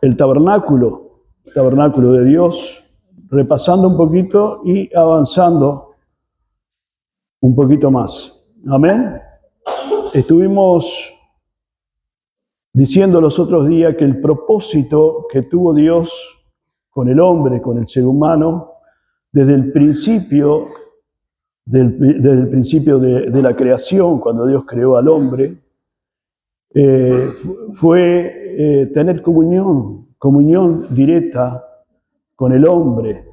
el tabernáculo de Dios, repasando un poquito y avanzando un poquito más. Amén. Estuvimos diciendo los otros días que el propósito que tuvo Dios con el hombre, con el ser humano, desde el principio, de la creación, cuando Dios creó al hombre, fue tener comunión directa con el hombre,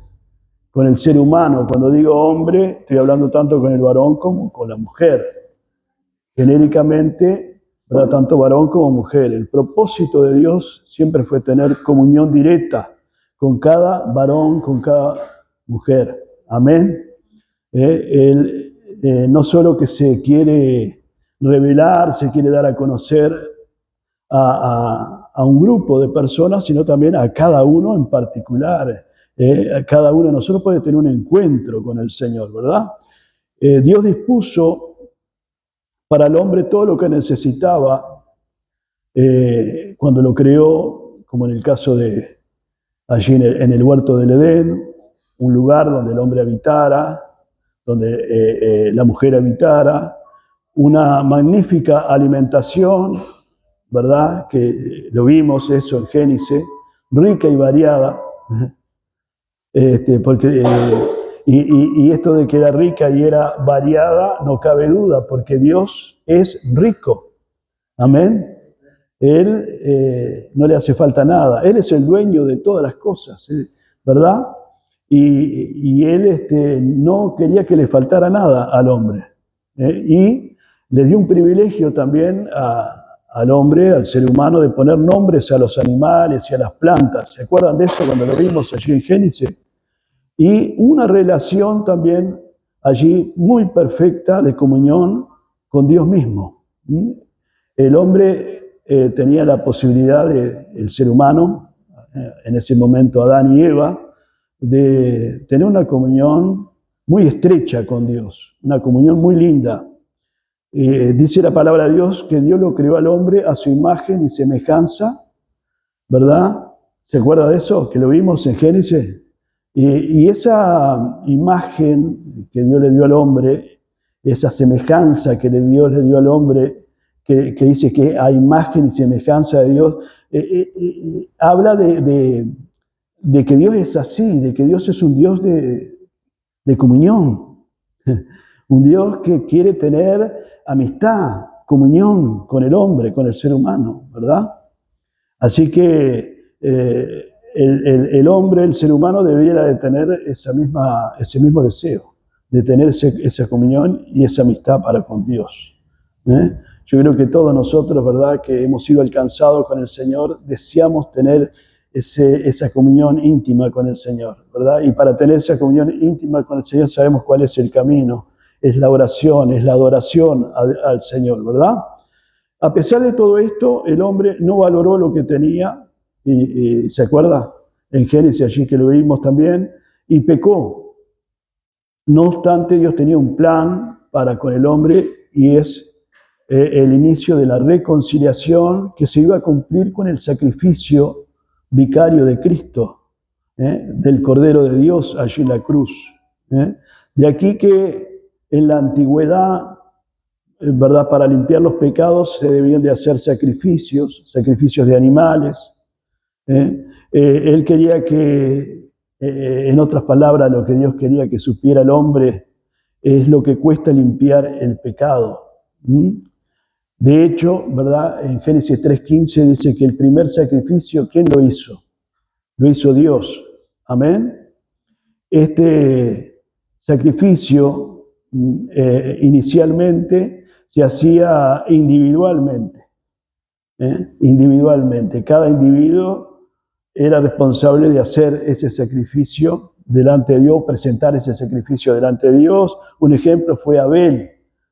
con el ser humano. Cuando digo hombre, estoy hablando tanto con el varón como con la mujer. Genéricamente, ¿verdad? Tanto varón como mujer. El propósito de Dios siempre fue tener comunión directa con cada varón, con cada mujer. Amén. Él no solo que se quiere revelar, se quiere dar a conocer a un grupo de personas, sino también a cada uno en particular. A cada uno de nosotros puede tener un encuentro con el Señor, ¿verdad? Dios dispuso para el hombre todo lo que necesitaba cuando lo creó, como en el caso de allí en el huerto del Edén, un lugar donde el hombre habitara, donde la mujer habitara, una magnífica alimentación, ¿verdad? Que lo vimos eso en Génesis, rica y variada, porque, y esto de que era rica y era variada, no cabe duda, porque Dios es rico, amén. Él no le hace falta nada, Él es el dueño de todas las cosas, ¿verdad? Y Él no quería que le faltara nada al hombre, y le dio un privilegio también al hombre, al ser humano, de poner nombres a los animales y a las plantas. ¿Se acuerdan de eso cuando lo vimos allí en Génesis? Y una relación también allí muy perfecta de comunión con Dios mismo. El hombre tenía la posibilidad, el ser humano, en ese momento Adán y Eva, de tener una comunión muy estrecha con Dios, una comunión muy linda. Dice la palabra de Dios que Dios lo creó al hombre a su imagen y semejanza, ¿verdad? ¿Se acuerda de eso? Que lo vimos en Génesis. Y esa imagen que Dios le dio al hombre, esa semejanza que Dios le dio al hombre, que dice que a imagen y semejanza de Dios, habla de que Dios es así, de que Dios es un Dios de comunión, un Dios que quiere tener amistad, comunión con el hombre, con el ser humano, ¿verdad? Así que el hombre, el ser humano, debiera de tener ese mismo deseo, de tener esa comunión y esa amistad para con Dios. Yo creo que todos nosotros, ¿verdad?, que hemos sido alcanzados con el Señor, deseamos tener esa comunión íntima con el Señor, ¿verdad? Y para tener esa comunión íntima con el Señor sabemos cuál es el camino, es la oración, es la adoración al Señor, ¿verdad? A pesar de todo esto, el hombre no valoró lo que tenía, y ¿se acuerda? En Génesis, allí que lo vimos también, y pecó. No obstante, Dios tenía un plan para con el hombre, y es el inicio de la reconciliación que se iba a cumplir con el sacrificio vicario de Cristo, del Cordero de Dios allí en la cruz. De aquí que en la antigüedad, ¿verdad?, para limpiar los pecados se debían de hacer sacrificios de animales. Él quería que, en otras palabras, lo que Dios quería que supiera el hombre es lo que cuesta limpiar el pecado. De hecho, ¿verdad?, en Génesis 3:15 dice que el primer sacrificio, ¿quién lo hizo? Lo hizo Dios. Amén. Este sacrificio inicialmente se hacía individualmente. Individualmente. Cada individuo era responsable de hacer ese sacrificio delante de Dios, presentar ese sacrificio delante de Dios. Un ejemplo fue Abel,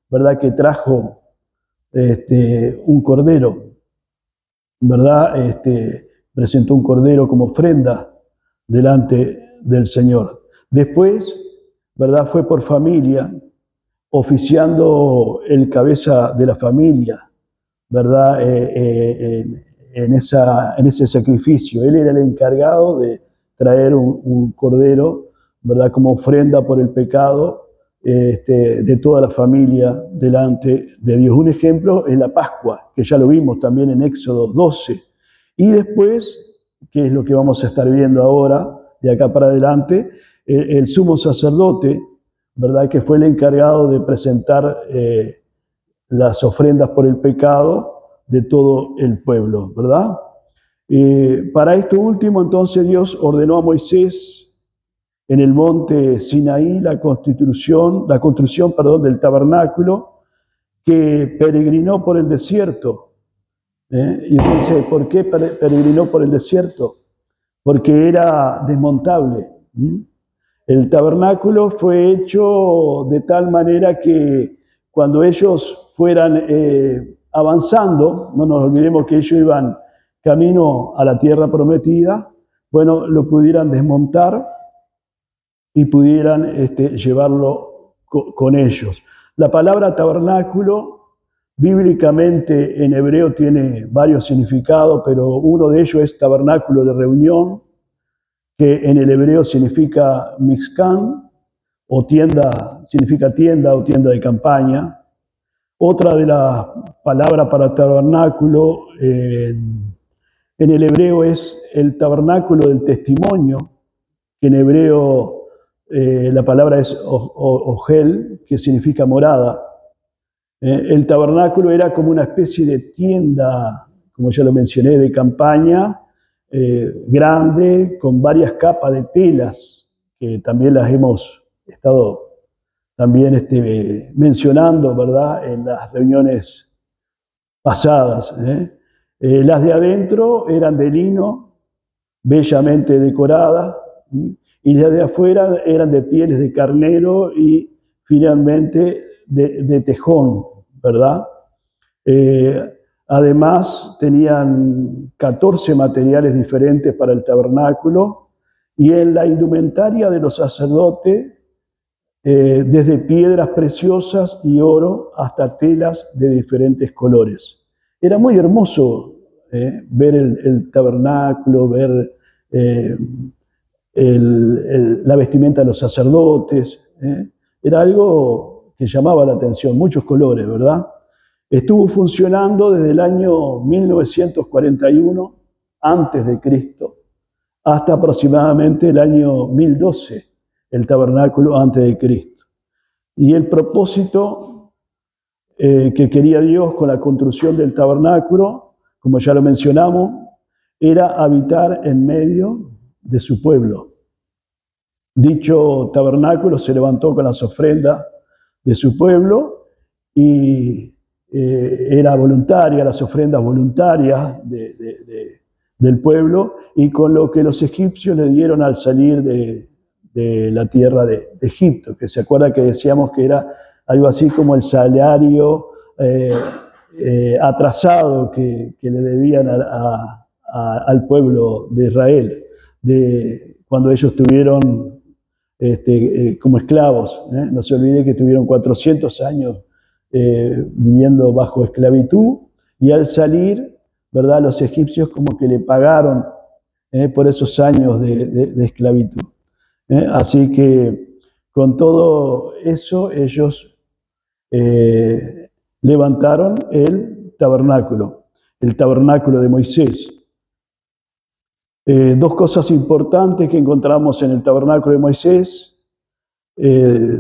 ¿verdad?, que trajo un cordero, ¿verdad? Presentó un cordero como ofrenda delante del Señor. Después, ¿verdad?, fue por familia, oficiando el cabeza de la familia, ¿verdad? en ese sacrificio. Él era el encargado de traer un cordero, ¿verdad?, como ofrenda por el pecado de toda la familia delante de Dios. Un ejemplo es la Pascua, que ya lo vimos también en Éxodo 12. Y después, que es lo que vamos a estar viendo ahora, de acá para adelante, el sumo sacerdote, ¿verdad?, que fue el encargado de presentar las ofrendas por el pecado de todo el pueblo, ¿verdad? Para esto último, entonces, Dios ordenó a Moisés en el monte Sinaí la construcción del tabernáculo, que peregrinó por el desierto. Y usted dice, ¿por qué peregrinó por el desierto? Porque era desmontable. El tabernáculo fue hecho de tal manera que cuando ellos fueran avanzando, no nos olvidemos que ellos iban camino a la tierra prometida, bueno, lo pudieran desmontar y pudieran llevarlo con ellos. La palabra tabernáculo bíblicamente en hebreo tiene varios significados, pero uno de ellos es tabernáculo de reunión, que en el hebreo significa mixcán, o tienda, significa tienda o tienda de campaña. Otra de las palabras para tabernáculo en el hebreo es el tabernáculo del testimonio, que en hebreo la palabra es ogel, que significa morada. El tabernáculo era como una especie de tienda, como ya lo mencioné, de campaña, grande, con varias capas de telas, que también las hemos estado también mencionando, ¿verdad?, en las reuniones pasadas. Las de adentro eran de lino, bellamente decoradas, y las de afuera eran de pieles de carnero y finalmente de tejón, ¿verdad? Además, tenían 14 materiales diferentes para el tabernáculo, y en la indumentaria de los sacerdotes, desde piedras preciosas y oro hasta telas de diferentes colores. Era muy hermoso ver el tabernáculo, ver la vestimenta de los sacerdotes. Era algo que llamaba la atención, muchos colores, ¿verdad? Estuvo funcionando desde el año 1941 antes de Cristo hasta aproximadamente el año 1012, el tabernáculo antes de Cristo. Y el propósito que quería Dios con la construcción del tabernáculo, como ya lo mencionamos, era habitar en medio de su pueblo. Dicho tabernáculo se levantó con las ofrendas de su pueblo y era voluntaria, las ofrendas voluntarias del pueblo, y con lo que los egipcios le dieron al salir de la tierra de Egipto, que se acuerda que decíamos que era algo así como el salario atrasado que le debían al pueblo de Israel, cuando ellos tuvieron como esclavos. No se olvide que tuvieron 400 años viviendo bajo esclavitud, y al salir, ¿verdad?, los egipcios como que le pagaron por esos años de esclavitud. Así que con todo eso ellos levantaron el tabernáculo de Moisés. Dos cosas importantes que encontramos en el tabernáculo de Moisés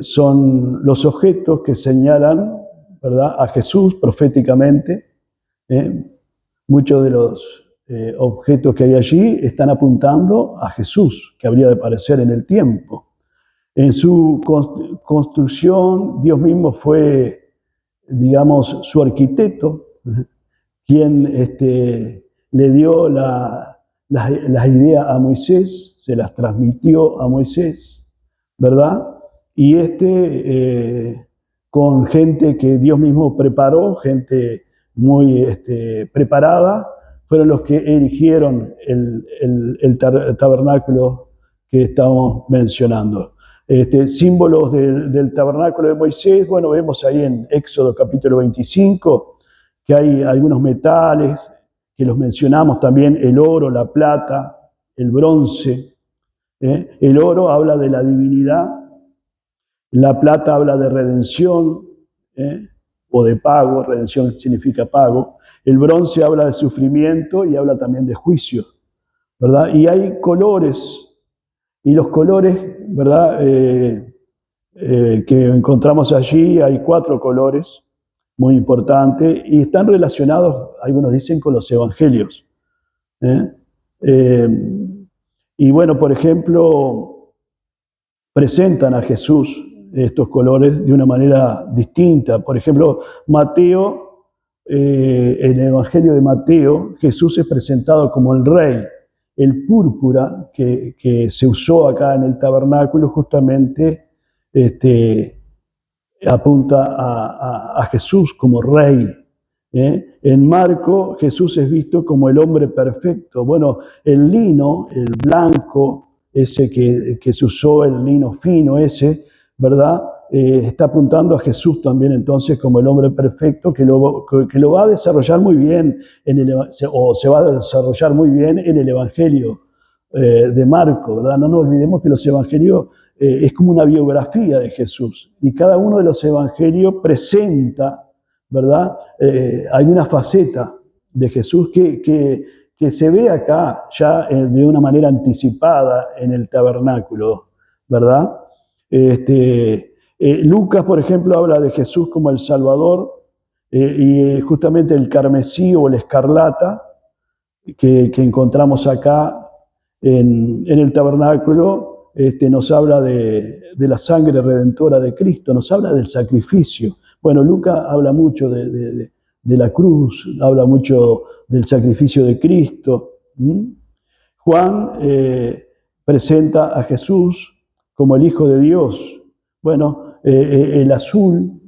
son los objetos que señalan, ¿verdad?, a Jesús proféticamente. Muchos de los objetos que hay allí están apuntando a Jesús, que habría de aparecer en el tiempo. En su construcción, Dios mismo fue, digamos, su arquitecto, quien le dio las ideas a Moisés, se las transmitió a Moisés, ¿verdad? Y con gente que Dios mismo preparó, gente muy preparada, fueron los que erigieron el tabernáculo que estamos mencionando. Símbolos del tabernáculo de Moisés, bueno, vemos ahí en Éxodo capítulo 25 que hay algunos metales que los mencionamos también, el oro, la plata, el bronce. El oro habla de la divinidad, la plata habla de redención o de pago, redención significa pago. El bronce habla de sufrimiento y habla también de juicio, ¿verdad? Y hay colores, y los colores, ¿verdad? Que encontramos allí, hay 4 colores muy importantes y están relacionados, algunos dicen, con los evangelios. Y bueno, por ejemplo, presentan a Jesús estos colores de una manera distinta. Por ejemplo, Mateo, en el Evangelio de Mateo, Jesús es presentado como el rey. El púrpura que se usó acá en el tabernáculo justamente apunta a Jesús como rey. En Marco, Jesús es visto como el hombre perfecto. Bueno, el lino, el blanco, ese que se usó, el lino fino ese, ¿verdad? Está apuntando a Jesús también entonces como el hombre perfecto que lo va a desarrollar muy bien, o se va a desarrollar muy bien en el Evangelio de Marco, ¿verdad? No nos olvidemos que los evangelios es como una biografía de Jesús y cada uno de los evangelios presenta, ¿verdad? Hay una faceta de Jesús que se ve acá ya de una manera anticipada en el tabernáculo, ¿verdad? Lucas, por ejemplo, habla de Jesús como el Salvador y justamente el carmesí o el escarlata que encontramos acá en el tabernáculo nos habla de la sangre redentora de Cristo, nos habla del sacrificio. Bueno, Lucas habla mucho de la cruz, habla mucho del sacrificio de Cristo. Juan presenta a Jesús como el Hijo de Dios. Bueno, el azul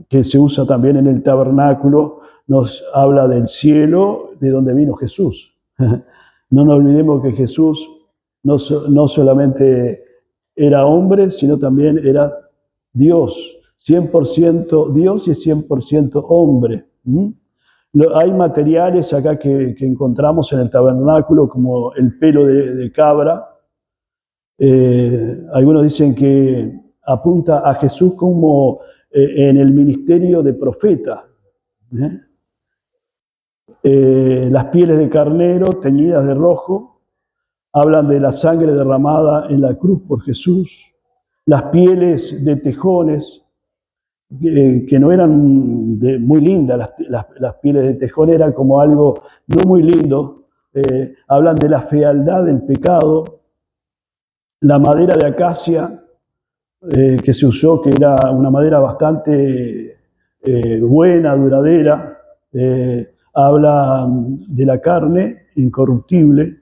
que se usa también en el tabernáculo nos habla del cielo, de donde vino Jesús. No nos olvidemos que Jesús no solamente era hombre, sino también era Dios, 100% Dios y 100% hombre. Hay materiales acá que encontramos en el tabernáculo, como el pelo de cabra. Algunos dicen que apunta a Jesús como en el ministerio de profeta. Las pieles de carnero teñidas de rojo hablan de la sangre derramada en la cruz por Jesús. Las pieles de tejones, que no eran muy lindas, las pieles de tejón eran como algo no muy lindo, hablan de la fealdad del pecado. La madera de acacia que se usó, que era una madera bastante buena, duradera, habla de la carne incorruptible.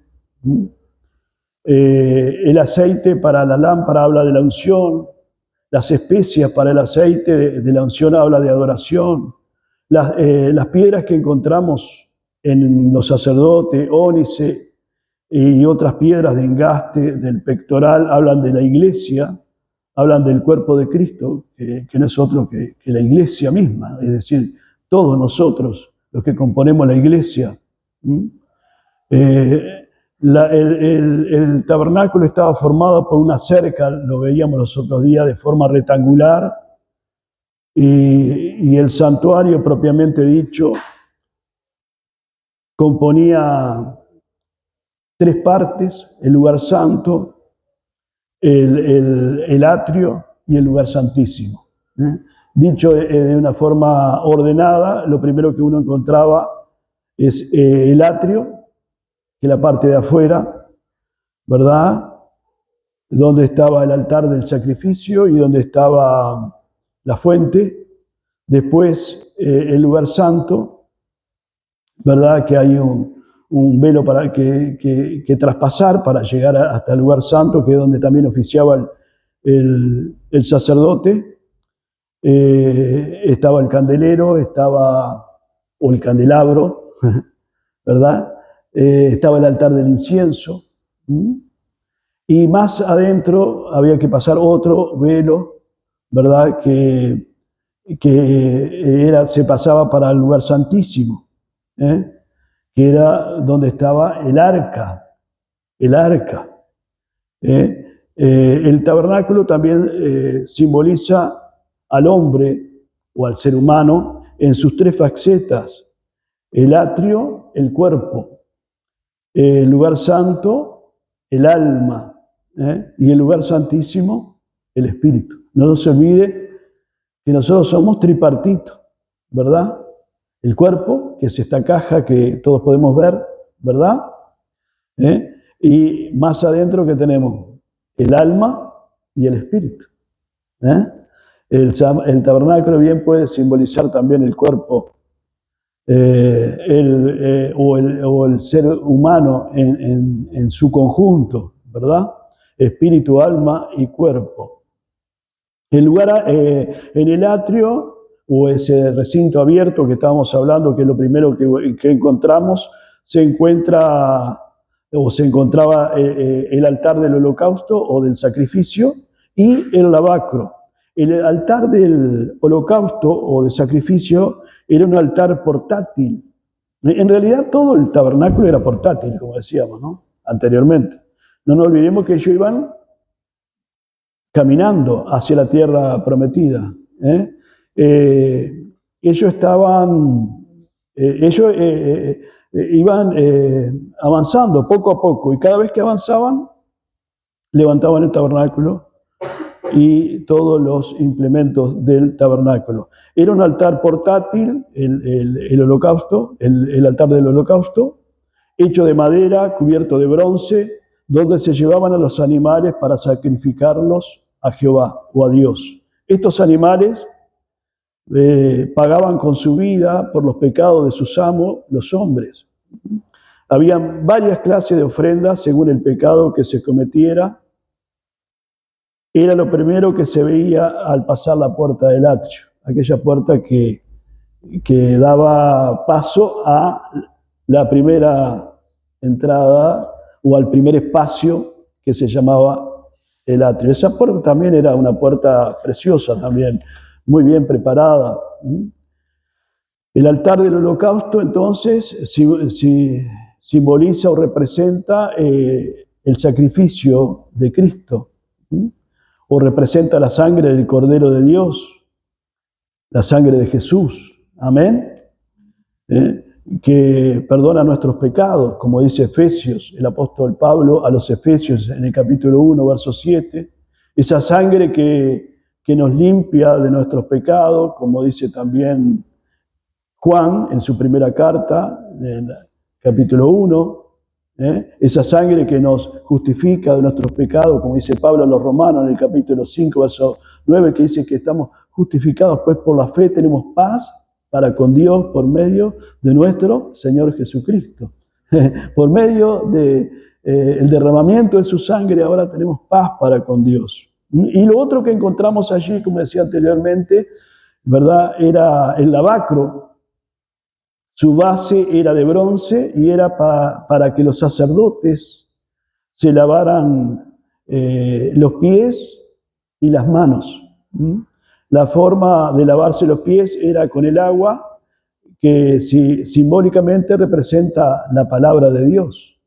El aceite para la lámpara habla de la unción. Las especias para el aceite de la unción habla de adoración. Las piedras que encontramos en los sacerdotes, ónice y otras piedras de engaste del pectoral, hablan de la iglesia, hablan del cuerpo de Cristo, que no es otro que la iglesia misma, es decir, todos nosotros, los que componemos la iglesia. El tabernáculo estaba formado por una cerca, lo veíamos los otros días, de forma rectangular, y el santuario propiamente dicho componía 3 partes: el lugar santo, el atrio y el lugar santísimo. Dicho de una forma ordenada, lo primero que uno encontraba es el atrio, que es la parte de afuera, ¿verdad? Donde estaba el altar del sacrificio y donde estaba la fuente. Después el lugar santo, ¿verdad? Que hay un velo para que traspasar para llegar hasta el lugar santo, que es donde también oficiaba el sacerdote. Estaba el candelero, o el candelabro, ¿verdad? Estaba el altar del incienso. Y más adentro había que pasar otro velo, ¿verdad? Que se pasaba para el lugar santísimo. que era donde estaba el arca. El arca. El tabernáculo también simboliza al hombre o al ser humano en sus tres facetas: el atrio, el cuerpo; el lugar santo, el alma; y el lugar santísimo, el espíritu. No se olvide que nosotros somos tripartitos, ¿verdad? El cuerpo, que es esta caja que todos podemos ver, ¿verdad? Y más adentro que tenemos el alma y el espíritu. El tabernáculo bien puede simbolizar también el cuerpo o el ser humano en su conjunto, ¿verdad? Espíritu, alma y cuerpo. El lugar en el atrio, o ese recinto abierto que estábamos hablando, que es lo primero que encontramos, se encontraba el altar del holocausto o del sacrificio y el lavacro. El altar del holocausto o de sacrificio era un altar portátil. En realidad todo el tabernáculo era portátil, como decíamos, ¿no? Anteriormente. No nos olvidemos que ellos iban caminando hacia la tierra prometida. Ellos iban avanzando poco a poco, y cada vez que avanzaban, levantaban el tabernáculo y todos los implementos del tabernáculo. Era un altar portátil, el holocausto, el altar del holocausto, hecho de madera, cubierto de bronce, donde se llevaban a los animales para sacrificarlos a Jehová o a Dios. Estos animales pagaban con su vida por los pecados de sus amos, los hombres. Había varias clases de ofrendas según el pecado que se cometiera. Era lo primero que se veía al pasar la puerta del atrio, aquella puerta que daba paso a la primera entrada o al primer espacio que se llamaba el atrio. Esa puerta también era una puerta preciosa también, muy bien preparada. El altar del holocausto entonces simboliza o representa el sacrificio de Cristo, o representa la sangre del Cordero de Dios, la sangre de Jesús. Amén. Que perdona nuestros pecados, como dice Efesios, el apóstol Pablo a los Efesios en el capítulo 1, verso 7. Esa sangre que nos limpia de nuestros pecados, como dice también Juan en su primera carta, en el capítulo 1. Esa sangre que nos justifica de nuestros pecados, como dice Pablo a los Romanos en el capítulo 5, verso 9, que dice que estamos justificados, pues por la fe tenemos paz para con Dios por medio de nuestro Señor Jesucristo. Por medio del derramamiento de su sangre ahora tenemos paz para con Dios. Y lo otro que encontramos allí, como decía anteriormente, ¿verdad?, era el lavacro. Su base era de bronce y era para que los sacerdotes se lavaran los pies y las manos. La forma de lavarse los pies era con el agua, que simbólicamente representa la palabra de Dios.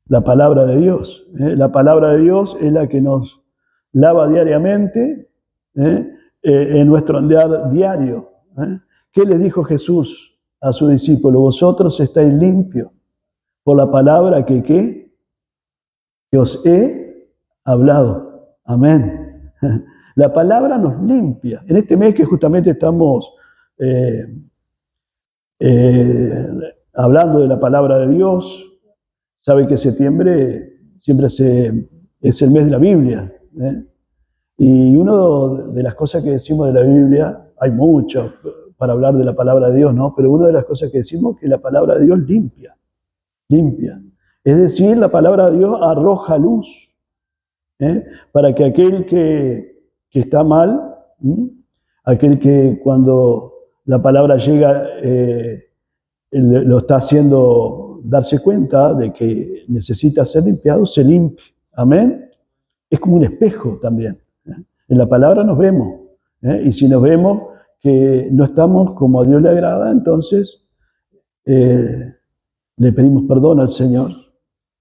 La palabra de Dios. La palabra de Dios es la que nos lava diariamente en nuestro andar diario. ¿Qué le dijo Jesús a su discípulo? Vosotros estáis limpios por la palabra que os he hablado. Amén. La palabra nos limpia. En este mes que justamente estamos hablando de la palabra de Dios, sabe que septiembre siempre es el mes de la Biblia. Y una de las cosas que decimos de la Biblia, hay mucho para hablar de la palabra de Dios, ¿no? Pero una de las cosas que decimos es que la palabra de Dios limpia. Es decir, la palabra de Dios arroja luz, para que aquel que está mal, aquel que cuando la palabra llega lo está haciendo darse cuenta de que necesita ser limpiado, se limpie. Amén. Es como un espejo también. En la palabra nos vemos, y si nos vemos que no estamos como a Dios le agrada, entonces le pedimos perdón al Señor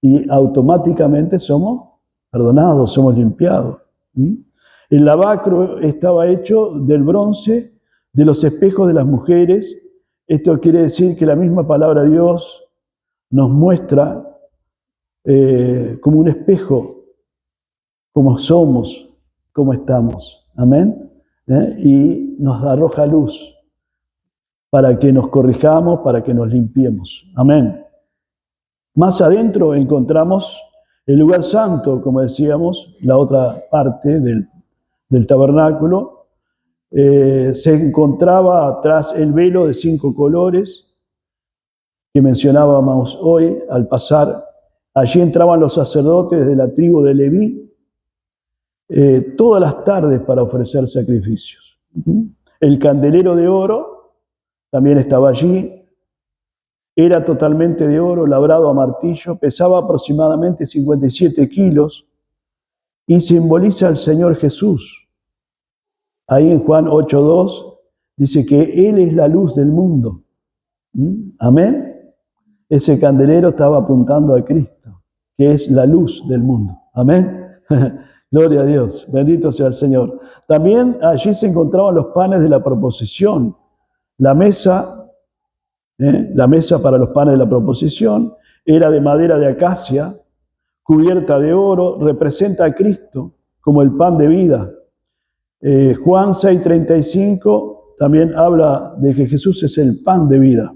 y automáticamente somos perdonados, somos limpiados. El lavacro estaba hecho del bronce de los espejos de las mujeres. Esto quiere decir que la misma palabra de Dios nos muestra como un espejo, cómo somos, cómo estamos. Amén. Y nos arroja luz para que nos corrijamos, para que nos limpiemos. Amén. Más adentro encontramos el lugar santo, como decíamos, la otra parte del tabernáculo. Se encontraba tras el velo de 5 colores que mencionábamos hoy al pasar. Allí entraban los sacerdotes de la tribu de Leví todas las tardes para ofrecer sacrificios. El candelero de oro también estaba allí. Era totalmente de oro, labrado a martillo, pesaba aproximadamente 57 kilos y simboliza al Señor Jesús. Ahí en Juan 8:2 dice que Él es la luz del mundo. Amén. Ese candelero estaba apuntando a Cristo, que es la luz del mundo. Amén. Gloria a Dios. Bendito sea el Señor. También allí se encontraban los panes de la proposición, la mesa para los panes de la proposición era de madera de acacia, cubierta de oro, representa a Cristo como el pan de vida. Juan 6:35 también habla de que Jesús es el pan de vida.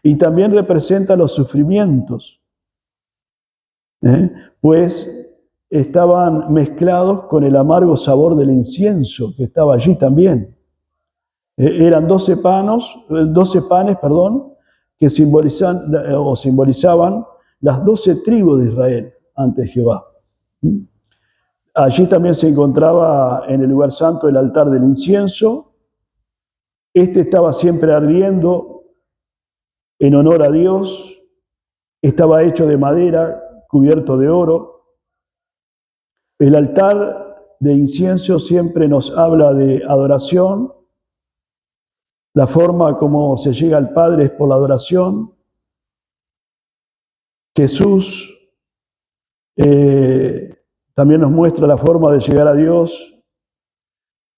Y también representa los sufrimientos, pues estaban mezclados con el amargo sabor del incienso que estaba allí también. Eran 12 panes, que simbolizaban las 12 tribus de Israel ante Jehová. Allí también se encontraba en el lugar santo el altar del incienso. Este estaba siempre ardiendo en honor a Dios. Estaba hecho de madera, cubierto de oro. El altar de incienso siempre nos habla de adoración. La forma como se llega al Padre es por la adoración. Jesús también nos muestra la forma de llegar a Dios.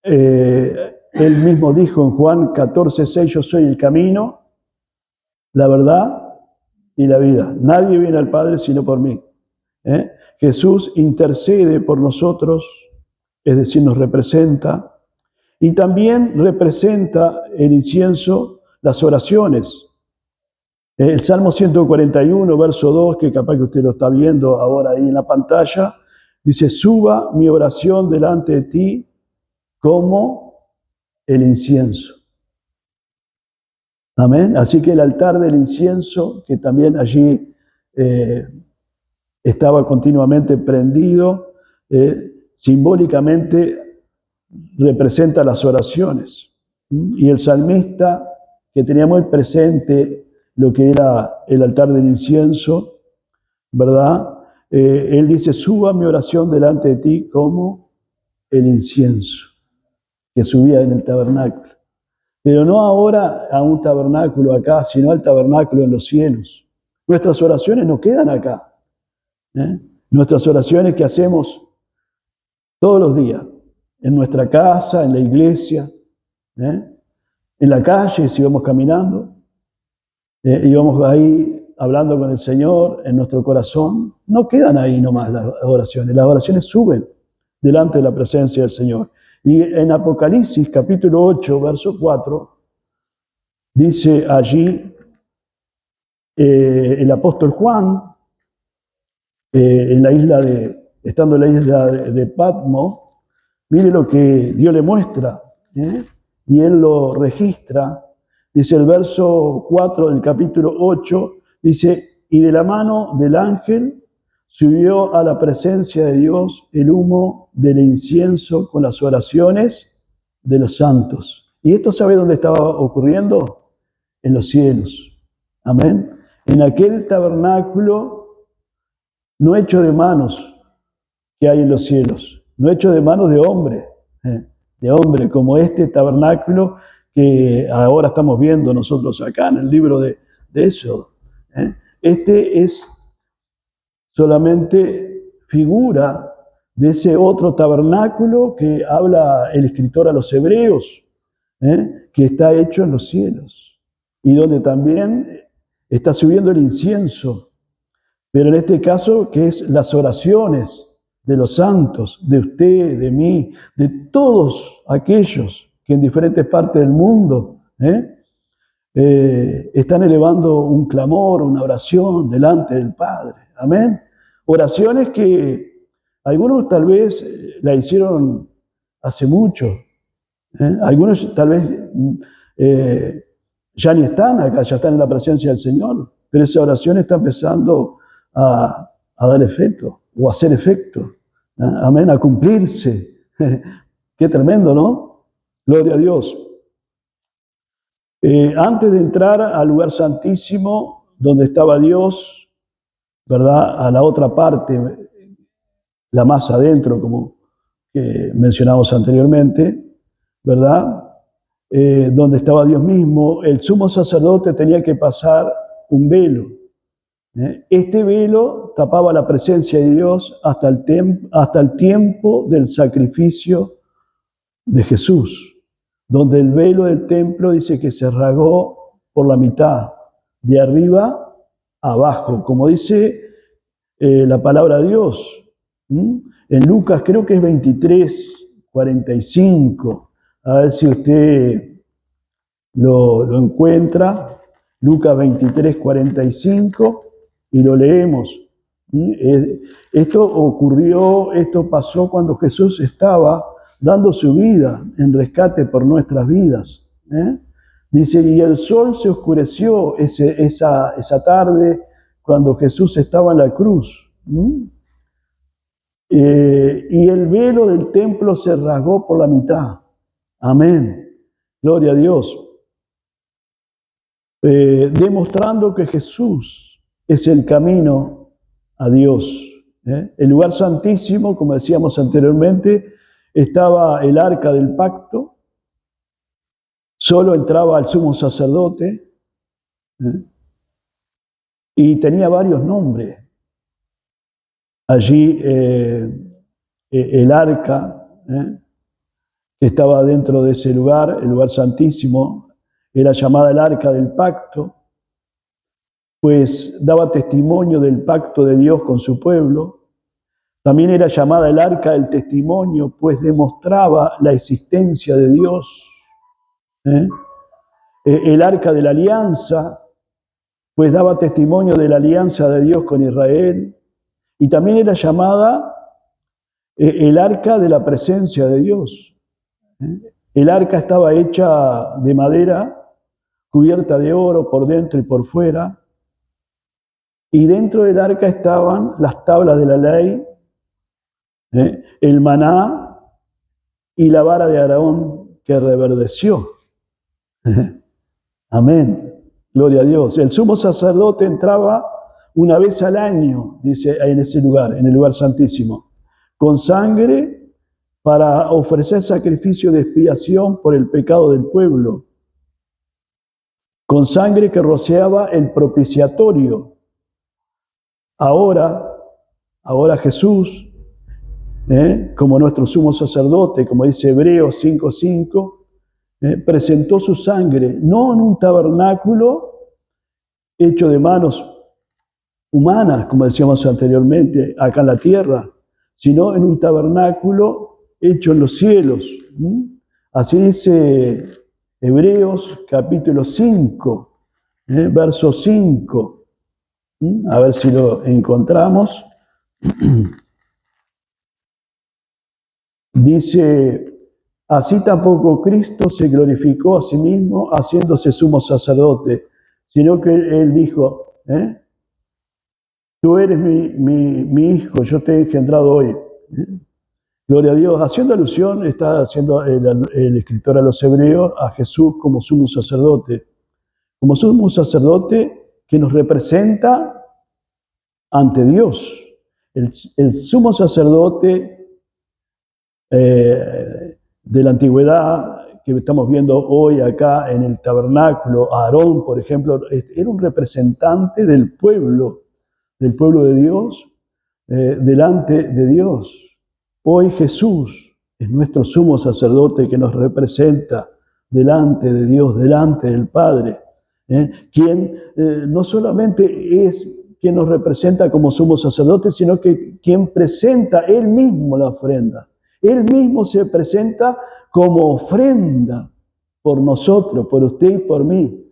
Él mismo dijo en Juan 14:6, yo soy el camino, la verdad y la vida. Nadie viene al Padre sino por mí. Jesús intercede por nosotros, es decir, nos representa. Y también representa el incienso las oraciones. El Salmo 141, verso 2, que capaz que usted lo está viendo ahora ahí en la pantalla, dice, suba mi oración delante de ti como el incienso. Amén. Así que el altar del incienso, que también allí estaba continuamente prendido, simbólicamente representa las oraciones. Y el salmista, que tenía muy presente lo que era el altar del incienso, ¿verdad? Él dice, suba mi oración delante de ti como el incienso que subía en el tabernáculo. Pero no ahora a un tabernáculo acá, sino al tabernáculo en los cielos. Nuestras oraciones no quedan acá. Nuestras oraciones que hacemos todos los días, en nuestra casa, en la iglesia, en la calle, si vamos caminando, y vamos ahí hablando con el Señor en nuestro corazón, no quedan ahí nomás las oraciones suben delante de la presencia del Señor. Y en Apocalipsis capítulo 8, verso 4, dice allí el apóstol Juan, estando en la isla de Patmos, mire lo que Dios le muestra, y él lo registra. Dice el verso 4 del capítulo 8, dice, y de la mano del ángel subió a la presencia de Dios el humo del incienso con las oraciones de los santos. ¿Y esto sabe dónde estaba ocurriendo? En los cielos. Amén. En aquel tabernáculo no hecho de manos que hay en los cielos, no hecho de manos de hombre, como este tabernáculo que ahora estamos viendo nosotros acá en el libro de Éxodo. Este es solamente figura de ese otro tabernáculo que habla el escritor a los hebreos, que está hecho en los cielos y donde también está subiendo el incienso, pero en este caso que es las oraciones de los santos, de usted, de mí, de todos aquellos que en diferentes partes del mundo están elevando un clamor, una oración delante del Padre. Amén. Oraciones que algunos tal vez la hicieron hace mucho. Algunos tal vez ya ni están acá, ya están en la presencia del Señor. Pero esa oración está empezando a dar efecto o a hacer efecto. Amén, a cumplirse. Qué tremendo, ¿no? Gloria a Dios. Antes de entrar al lugar santísimo, donde estaba Dios, ¿verdad? A la otra parte, la más adentro, como mencionamos anteriormente, ¿verdad? Donde estaba Dios mismo, el sumo sacerdote tenía que pasar un velo. Este velo tapaba la presencia de Dios hasta el tiempo del sacrificio de Jesús, donde el velo del templo dice que se rasgó por la mitad, de arriba a abajo, como dice la palabra de Dios. En Lucas creo que es 23:45. A ver si usted lo encuentra. Lucas 23:45 y lo leemos. Esto pasó cuando Jesús estaba dando su vida en rescate por nuestras vidas. Dice, y el sol se oscureció esa tarde cuando Jesús estaba en la cruz. Y el velo del templo se rasgó por la mitad. Amén. Gloria a Dios. Demostrando que Jesús es el camino a Dios. El lugar santísimo, como decíamos anteriormente, estaba el arca del pacto, solo entraba el sumo sacerdote, y tenía varios nombres. Allí el arca que estaba dentro de ese lugar, el lugar santísimo, era llamada el arca del pacto, pues daba testimonio del pacto de Dios con su pueblo. También era llamada el arca del testimonio, pues demostraba la existencia de Dios. El arca de la alianza, pues daba testimonio de la alianza de Dios con Israel. Y también era llamada el arca de la presencia de Dios. El arca estaba hecha de madera, cubierta de oro por dentro y por fuera. Y dentro del arca estaban las tablas de la ley, el maná y la vara de Aarón que reverdeció. Amén. Gloria a Dios. El sumo sacerdote entraba una vez al año, dice en ese lugar, en el lugar santísimo, con sangre para ofrecer sacrificio de expiación por el pecado del pueblo, con sangre que rociaba el propiciatorio. Ahora Jesús, como nuestro sumo sacerdote, como dice Hebreos 5:5, presentó su sangre, no en un tabernáculo hecho de manos humanas, como decíamos anteriormente, acá en la tierra, sino en un tabernáculo hecho en los cielos. Así dice Hebreos capítulo 5, verso 5. A ver si lo encontramos. Dice, así tampoco Cristo se glorificó a sí mismo haciéndose sumo sacerdote, sino que Él dijo, tú eres mi hijo, yo te he engendrado hoy. Gloria a Dios. Haciendo alusión, está haciendo el escritor a los hebreos a Jesús como sumo sacerdote. Como sumo sacerdote que nos representa ante Dios. El sumo sacerdote de la antigüedad, que estamos viendo hoy acá en el tabernáculo, Aarón, por ejemplo, era un representante del pueblo de Dios, delante de Dios. Hoy Jesús es nuestro sumo sacerdote que nos representa delante de Dios, delante del Padre, quien no solamente es quien nos representa como sumo sacerdote, sino que quien presenta él mismo la ofrenda. Él mismo se presenta como ofrenda por nosotros, por usted y por mí,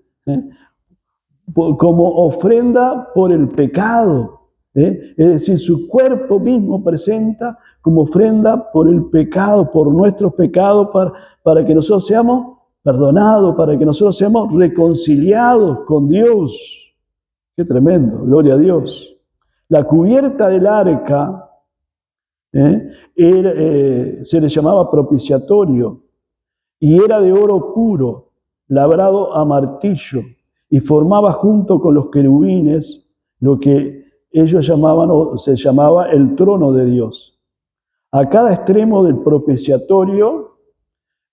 como ofrenda por el pecado. Es decir, su cuerpo mismo presenta como ofrenda por el pecado, por nuestros pecados, para que nosotros seamos perdonados, para que nosotros seamos reconciliados con Dios. Qué tremendo, gloria a Dios. La cubierta del arca se le llamaba propiciatorio y era de oro puro, labrado a martillo, y formaba junto con los querubines lo que ellos llamaban, o se llamaba, el trono de Dios. A cada extremo del propiciatorio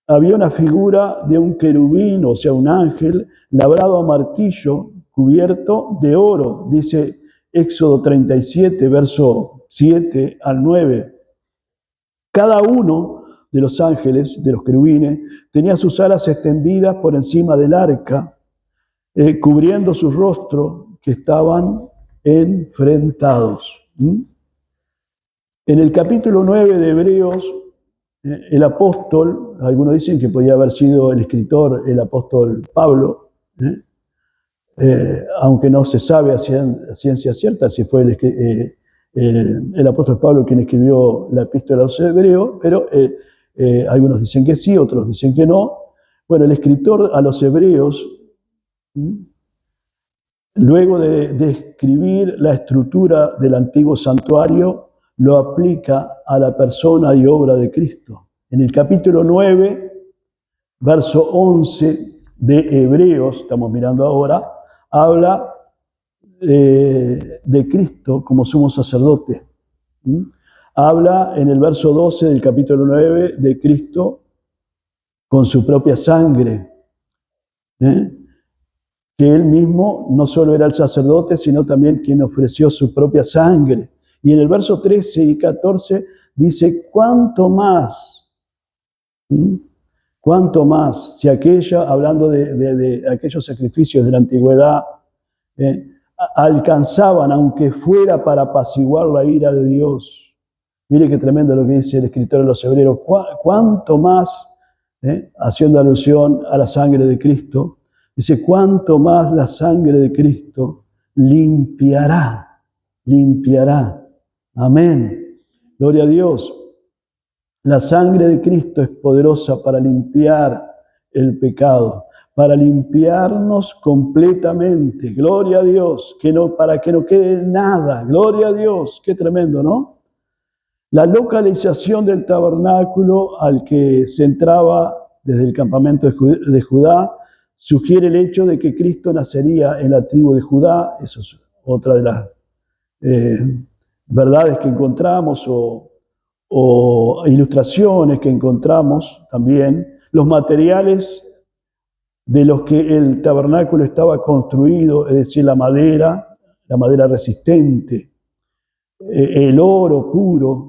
había una figura de un querubín, o sea, un ángel, labrado a martillo, cubierto de oro, dice Éxodo 37, verso 7 al 9. Cada uno de los ángeles, de los querubines, tenía sus alas extendidas por encima del arca, cubriendo su rostro, que estaban enfrentados. En el capítulo 9 de Hebreos, el apóstol, algunos dicen que podía haber sido el escritor, el apóstol Pablo, aunque no se sabe a ciencia cierta si fue el apóstol Pablo quien escribió la epístola a los Hebreos, pero algunos dicen que sí, otros dicen que no. Bueno, el escritor a los Hebreos, luego de escribir la estructura del antiguo santuario, lo aplica a la persona y obra de Cristo. En el capítulo 9, verso 11 de Hebreos, estamos mirando ahora, habla de Cristo como sumo sacerdote. Habla en el verso 12 del capítulo 9 de Cristo con su propia sangre. Que él mismo no solo era el sacerdote, sino también quien ofreció su propia sangre. Y en el verso 13 y 14 dice, ¿cuánto más? ¿Cuánto más? Si hablando de aquellos sacrificios de la antigüedad, alcanzaban, aunque fuera para apaciguar la ira de Dios. Mire qué tremendo lo que dice el escritor de los Hebreos. ¿Cuánto más? Haciendo alusión a la sangre de Cristo. Dice, ¿cuánto más la sangre de Cristo limpiará? Amén. Gloria a Dios. La sangre de Cristo es poderosa para limpiar el pecado, para limpiarnos completamente. Gloria a Dios, para que no quede nada. Gloria a Dios, qué tremendo, ¿no? La localización del tabernáculo al que se entraba desde el campamento de Judá sugiere el hecho de que Cristo nacería en la tribu de Judá. Eso es otra de las verdades que encontramos o ilustraciones que encontramos también. Los materiales de los que el tabernáculo estaba construido, es decir, la madera resistente, el oro puro,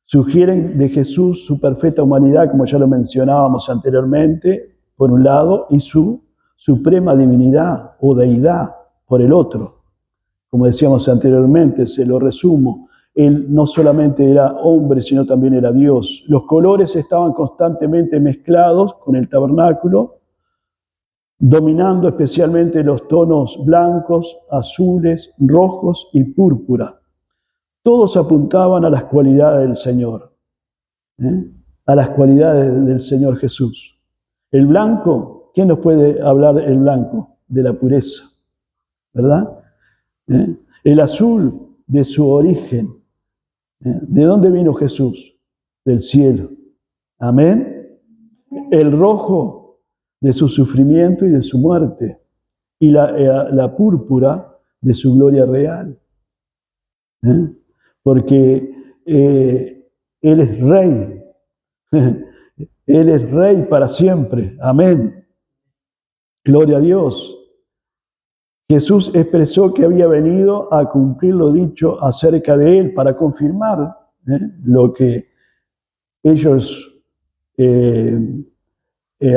sugieren de Jesús su perfecta humanidad, como ya lo mencionábamos anteriormente, por un lado, y su suprema divinidad o deidad por el otro. Como decíamos anteriormente, se lo resumo, él no solamente era hombre, sino también era Dios. Los colores estaban constantemente mezclados con el tabernáculo, dominando especialmente los tonos blancos, azules, rojos y púrpura. Todos apuntaban a las cualidades del Señor, a las cualidades del Señor Jesús. El blanco, ¿quién nos puede hablar del blanco? De la pureza, ¿verdad? El azul, de su origen. ¿De dónde vino Jesús? Del cielo. Amén. El rojo, de su sufrimiento y de su muerte. Y la púrpura, de su gloria real. Porque Él es rey. Él es Rey para siempre. Amén. Gloria a Dios. Jesús expresó que había venido a cumplir lo dicho acerca de Él para confirmar lo que ellos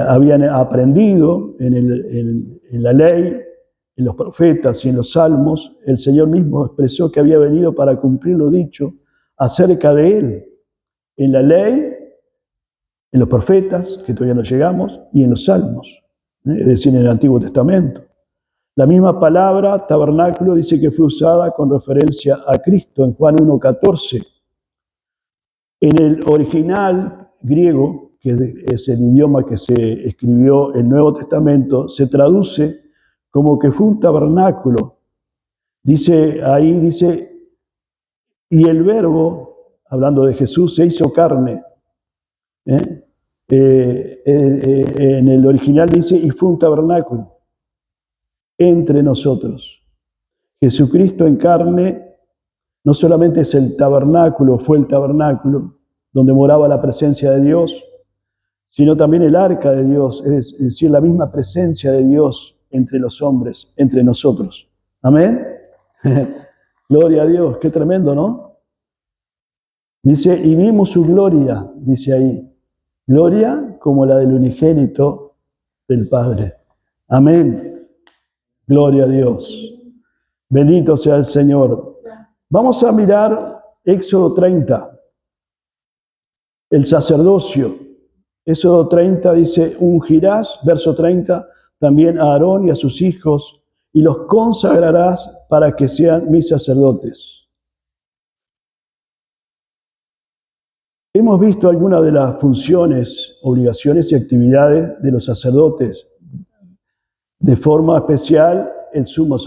habían aprendido en la ley, en los profetas y en los salmos. El Señor mismo expresó que había venido para cumplir lo dicho acerca de Él, en la ley, en los profetas, que todavía no llegamos, y en los salmos, es decir, en el Antiguo Testamento. La misma palabra, tabernáculo, dice que fue usada con referencia a Cristo en Juan 1:14. En el original griego, que es el idioma que se escribió el Nuevo Testamento, se traduce como que fue un tabernáculo. Dice ahí, y el Verbo, hablando de Jesús, se hizo carne. En el original dice, y fue un tabernáculo entre nosotros. Jesucristo en carne no solamente es el tabernáculo, fue el tabernáculo donde moraba la presencia de Dios, sino también el arca de Dios, es decir, la misma presencia de Dios entre los hombres, entre nosotros. Amén. Gloria a Dios, qué tremendo, ¿no? Dice, y vimos su gloria, dice ahí. Gloria como la del unigénito del Padre. Amén. Gloria a Dios. Bendito sea el Señor. Vamos a mirar Éxodo 30. El sacerdocio. Éxodo 30 dice, ungirás, verso 30, también a Aarón y a sus hijos, y los consagrarás para que sean mis sacerdotes. Hemos visto algunas de las funciones, obligaciones y actividades de los sacerdotes. De forma especial, el sumo